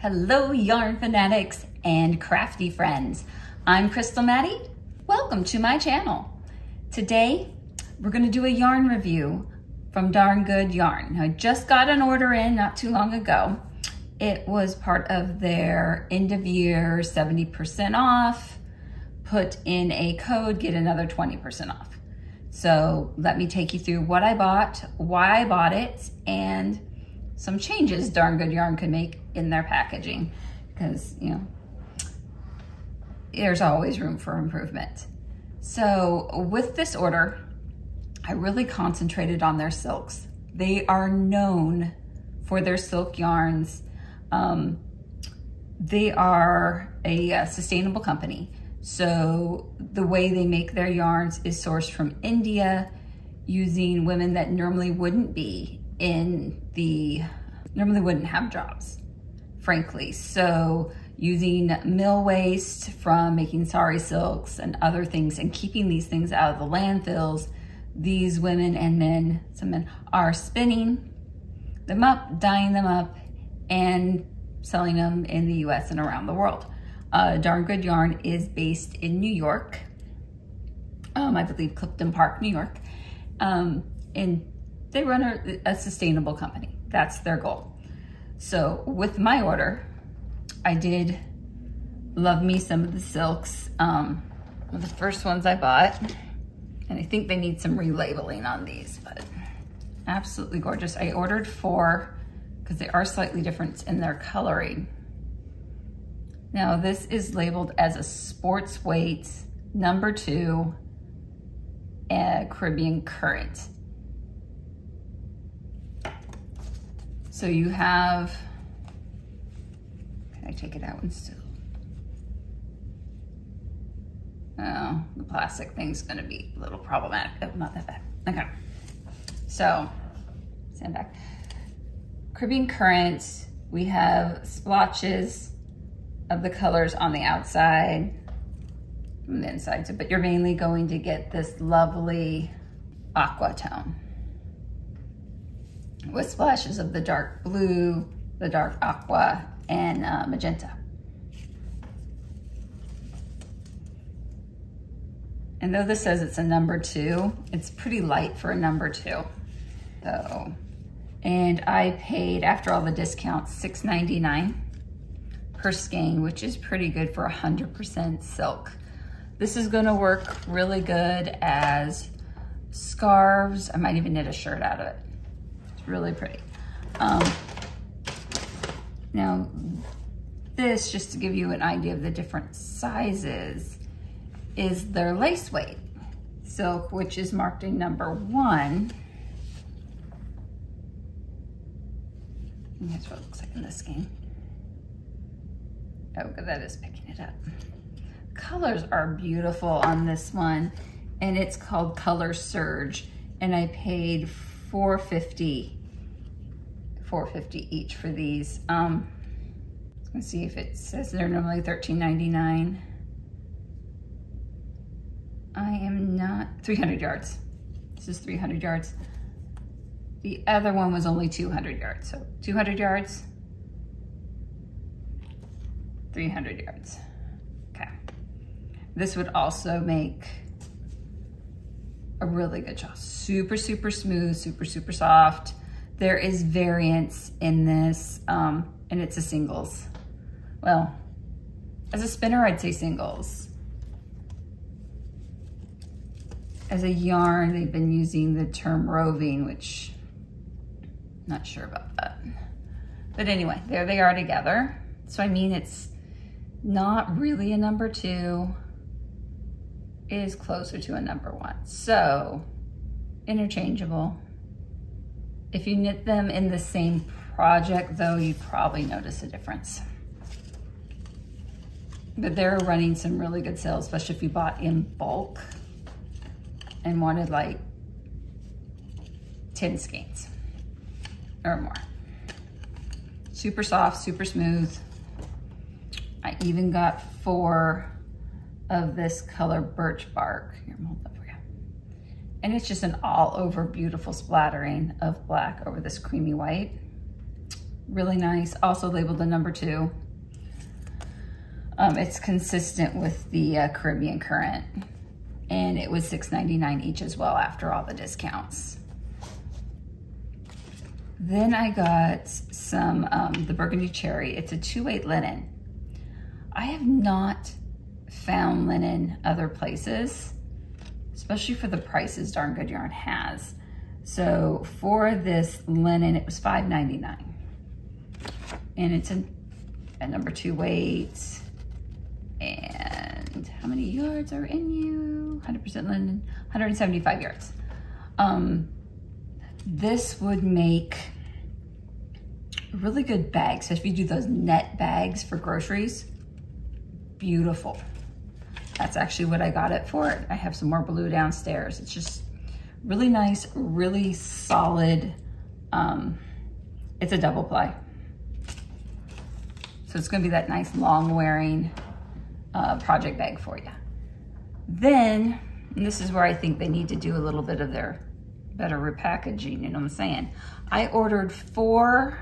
Hello, yarn fanatics and crafty friends. I'm Crystal Matti. Welcome to my channel. Today, we're gonna do a yarn review from Darn Good Yarn. I just got an order in not too long ago. It was part of their end of year 70% off. Put in a code, get another 20% off. So let me take you through what I bought, why I bought it, and some changes Darn Good Yarn could make in their packaging, because you know there's always room for improvement. So with this order, I really concentrated on their silks. They are known for their silk yarns. They are a sustainable company. So the way they make their yarns is sourced from India, using women that normally wouldn't have jobs, frankly. So using mill waste from making sari silks and other things and keeping these things out of the landfills, these women and men, some men, are spinning them up, dyeing them up, and selling them in the US and around the world. Darn Good Yarn is based in New York. I believe Clifton Park, New York. And they run a sustainable company. That's their goal. So with my order, I did love me some of the silks. The first ones I bought, and I think they need some relabeling on these, but absolutely gorgeous. I ordered 4 because they are slightly different in their coloring. Now this is labeled as a sports weight number 2 Caribbean Current. So you have, can I take it out and still? Oh, the plastic thing's gonna be a little problematic. Oh, not that bad. Okay. So, stand back. Caribbean Current, we have splotches of the colors on the outside, from the inside, but you're mainly going to get this lovely aqua tone with splashes of the dark blue, the dark aqua, and magenta. And though this says it's a number 2, it's pretty light for a number 2. So, and I paid, after all the discounts, $6.99 per skein, which is pretty good for 100% silk. This is gonna work really good as scarves. I might even knit a shirt out of it. It's really pretty. Now, this, just to give you an idea of the different sizes, is their lace weight silk, which is marked in number 1. And that's what it looks like in this skein. Oh, good, that is picking it up. Colors are beautiful on this one, and it's called Color Surge, and I paid $4.50 each for these. Let's see if it says they're normally $13.99. I am not, 300 yards. This is 300 yards. The other one was only 200 yards, so 200 yards, 300 yards. Okay. This would also make a really good shawl. Super, super smooth, super, super soft. There is variance in this, and it's a singles. Well, as a spinner, I'd say singles. As a yarn, they've been using the term roving, which I'm not sure about that. But anyway, there they are together. So I mean, it's not really a number 2, it is closer to a number 1. So, interchangeable. If you knit them in the same project though, you probably notice a difference. But they're running some really good sales, especially if you bought in bulk and wanted like 10 skeins or more. Super soft, super smooth. I even got 4 of this color birch bark. Here, I'm holding up for you. And it's just an all over beautiful splattering of black over this creamy white. really nice. Also labeled the number 2. It's consistent with the Caribbean current, and it was $6.99 each as well after all the discounts. Then I got some, the Burgundy Cherry. It's a 2/8 linen. I have not found linen other places, especially for the prices Darn Good Yarn has. So for this linen, it was $5.99. And it's a number 2 weight. And how many yards are in you? 100% linen, 175 yards. This would make a really good bag. So if you do those net bags for groceries, beautiful. That's actually what I got it for. I have some more blue downstairs. It's just really nice, really solid. It's a double ply. So it's gonna be that nice long wearing project bag for you. Then, and this is where I think they need to do a little bit of their better repackaging, you know what I'm saying? I ordered 4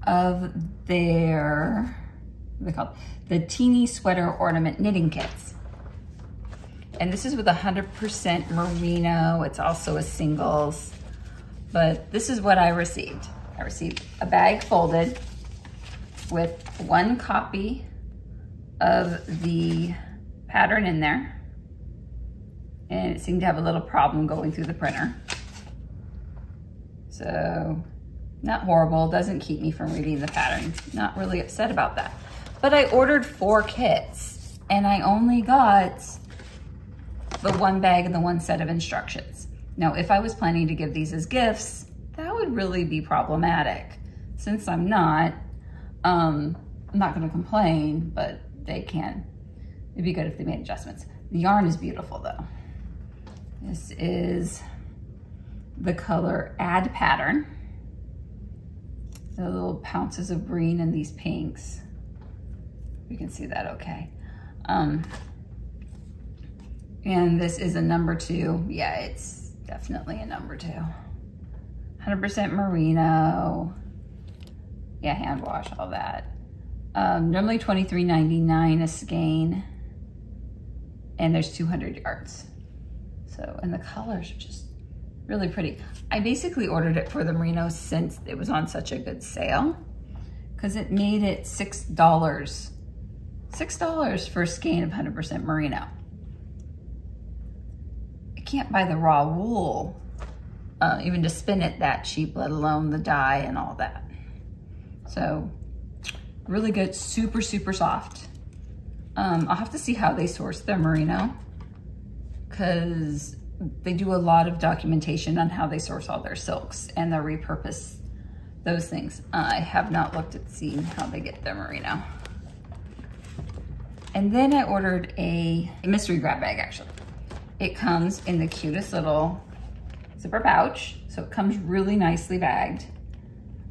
of their, what are they called? The Teeny Sweater Ornament Knitting Kits. And this is with 100% merino. It's also a singles, but this is what I received. I received a bag folded with 1 copy of the pattern in there. And it seemed to have a little problem going through the printer. So, not horrible, doesn't keep me from reading the pattern. Not really upset about that. But I ordered 4 kits and I only got the 1 bag and the 1 set of instructions. Now, if I was planning to give these as gifts, that would really be problematic. Since I'm not gonna complain, but they can. It'd be good if they made adjustments. The yarn is beautiful though. This is the color Add pattern. The little pounces of green and these pinks. You can see that okay. And this is a number 2. Yeah, it's definitely a number 2. 100% merino. Yeah, hand wash, all that. Normally $23.99 a skein. And there's 200 yards. So, and the colors are just really pretty. I basically ordered it for the merino since it was on such a good sale, because it made it $6. $6 for a skein of 100% merino. I can't buy the raw wool, even to spin it that cheap, let alone the dye and all that. So, really good, super, super soft. I'll have to see how they source their merino, because they do a lot of documentation on how they source all their silks and they repurpose those things. I have not looked at seeing how they get their merino. And then I ordered a mystery grab bag, actually. It comes in the cutest little zipper pouch. So it comes really nicely bagged.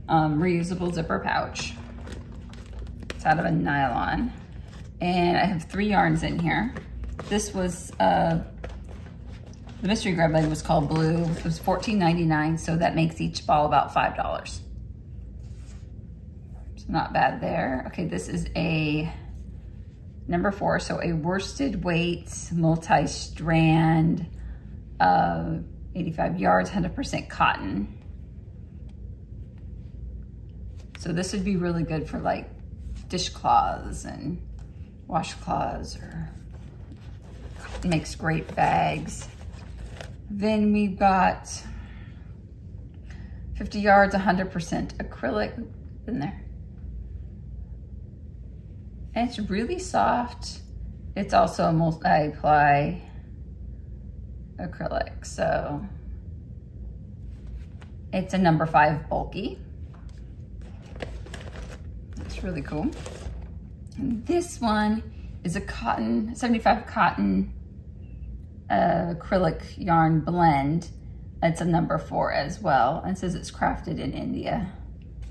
Reusable zipper pouch. It's out of a nylon. And I have 3 yarns in here. This was, the mystery grab bag was called Blue. It was $14.99, so that makes each ball about $5. So not bad there. Okay, this is a number 4, so a worsted weight, multi-strand, 85 yards, 100% cotton. So this would be really good for like dishcloths and washcloths, or makes great bags. Then we've got 50 yards, 100% acrylic in there. And it's really soft. It's also a multi-ply acrylic, so it's a number 5 bulky. It's really cool. And this one is a cotton, 75 cotton acrylic yarn blend. It's a number 4 as well. And it says it's crafted in India.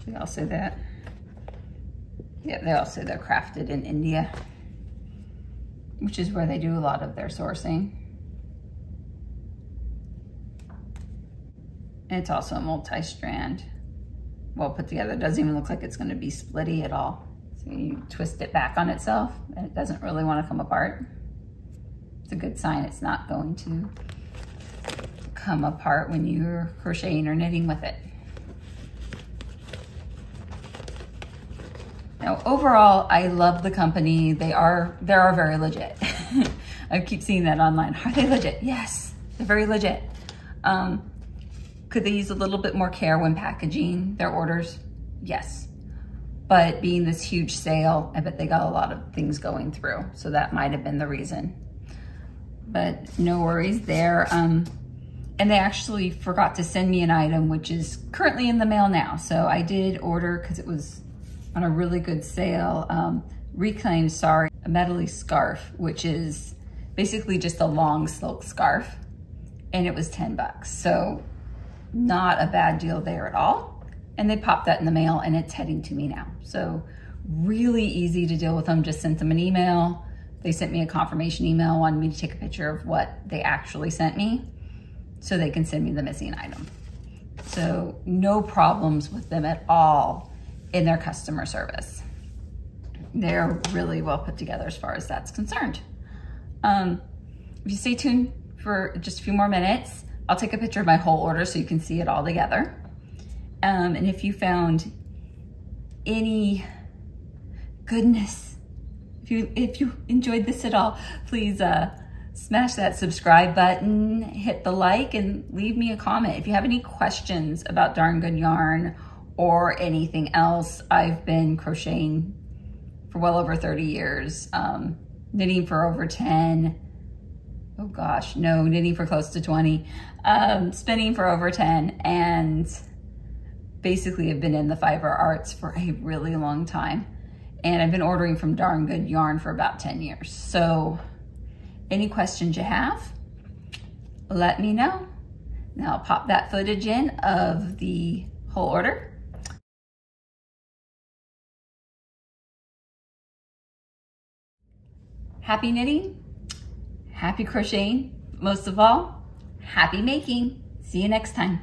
They all say that. Yeah, they all say they're crafted in India, which is where they do a lot of their sourcing. And it's also a multi-strand well put together. It doesn't even look like it's gonna be splitty at all. So you twist it back on itself and it doesn't really wanna come apart. It's a good sign it's not going to come apart when you're crocheting or knitting with it. Now, overall, I love the company. They are very legit. I keep seeing that online. Are they legit? Yes, they're very legit. Could they use a little bit more care when packaging their orders? Yes. But being this huge sale, I bet they got a lot of things going through. So that might have been the reason. But no worries there. And they actually forgot to send me an item, which is currently in the mail now. So I did order, because it was on a really good sale, Reclaimed Sorry, a metally scarf, which is basically just a long silk scarf. And it was 10 bucks. So not a bad deal there at all. And they popped that in the mail and it's heading to me now. So really easy to deal with them. Just sent them an email. They sent me a confirmation email, wanted me to take a picture of what they actually sent me so they can send me the missing item. So no problems with them at all in their customer service. They're really well put together as far as that's concerned. If you stay tuned for just a few more minutes, I'll take a picture of my whole order so you can see it all together. And if you found any goodness, if you enjoyed this at all, please smash that subscribe button, hit the like, and leave me a comment. If you have any questions about Darn Good Yarn or anything else, I've been crocheting for well over 30 years, knitting for over 10. Oh gosh, no, knitting for close to 20, spinning for over 10, and basically have been in the fiber arts for a really long time. And I've been ordering from Darn Good Yarn for about 10 years. So any questions you have, let me know. Now I'll pop that footage in of the whole order. Happy knitting, happy crocheting, most of all, happy making. See you next time.